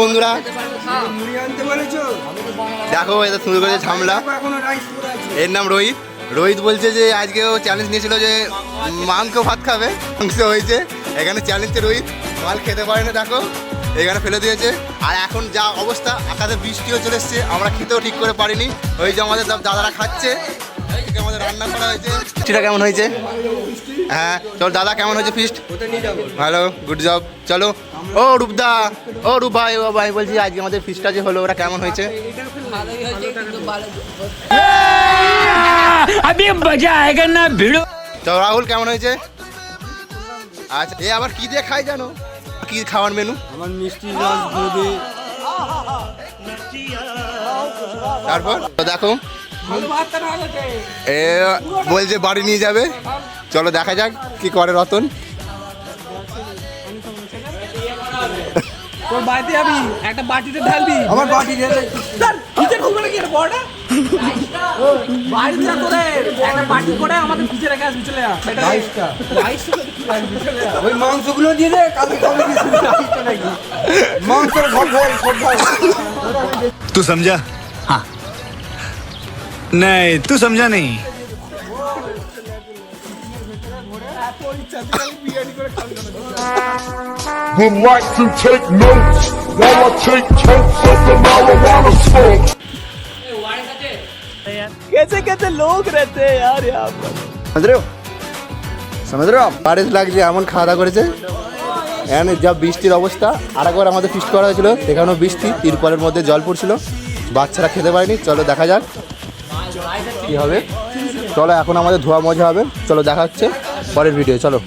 বন্ধুরা দেখো এটা শুরু করেছে ঝামেলা। এর নাম রোহিত। রোহিত বলছে যে আজকেও চ্যালেঞ্জ নিয়েছিল যে মাংস ভাত খাবে, মাংস হয়েছে। এখানে চ্যালেঞ্জে রোহিত মাল খেতে পারে না, দেখো এখানে ফেলে দিয়েছে। আর এখন যা অবস্থা, আকাশে বৃষ্টিও চলে এসছে, আমরা খেতেও ঠিক করে পারিনি। ওই যে আমাদের দাদারা খাচ্ছে, আমাদের রান্না করা হয়েছে। ফিস্টটা কেমন হয়েছে? হ্যাঁ চল দাদা, কেমন হয়েছে ফিস্ট? ভালো, গুড জব। চলো ও রূপদা, ও রূপ ভাই, ও ভাই বলছি আজকে আমাদের ফিস্টটা যে হলো ওটা কেমন হয়েছে? अभी मजा आएगा ना भिड़ो। তো রাহুল কেমন হয়েছে? আচ্ছা, এ আবার কি দিয়ে খাই জানো? কি খাওয়ার মেনু? আমার মিষ্টি রস দুধে। তারপর তো দেখো এ বলছে বাড়ি নিয়ে যাবে। চলো দেখা যাক কি করে রতন। তোর বাড়িতে যাবি, একটা বাটিতে ঢালবি। আমার বাটি ঢেলে স্যার কিচেন খুলবে নাকি এটা বড়টা? বাড়িতে যা তোরে একটা বাটি করে আমাদের পিছে রেখে আসবি, চলে যা। 22টা চলে যা। ওই মাংসগুলো দিয়ে দে, কালকে খাবে কি? 22টা নাকি মাংসের ঘর ঘর সব ভাই। तू समझा? हाँ नहीं, तू समझा नहीं। Would like to take notes while I take totes of the marijuana smoke. कैसे कैसे लोग रहते हैं यार यहाँ पर। समझ रहे हो? বারিশ লাগছে, এমন খাওয়া দাওয়া করেছে। এখানে যা বৃষ্টির অবস্থা, আর একবার আমাদের ফিস্ট করা হয়েছিল, সেখানেও বৃষ্টি, তিরপলের মধ্যে জল পড়ছিল, বাচ্চারা খেতে পারেনি। চলো দেখা যাক কি হবে। চলো এখন আমাদের ধোয়া মজা হবে। চলো দেখা হচ্ছে পরের ভিডিও। চলো।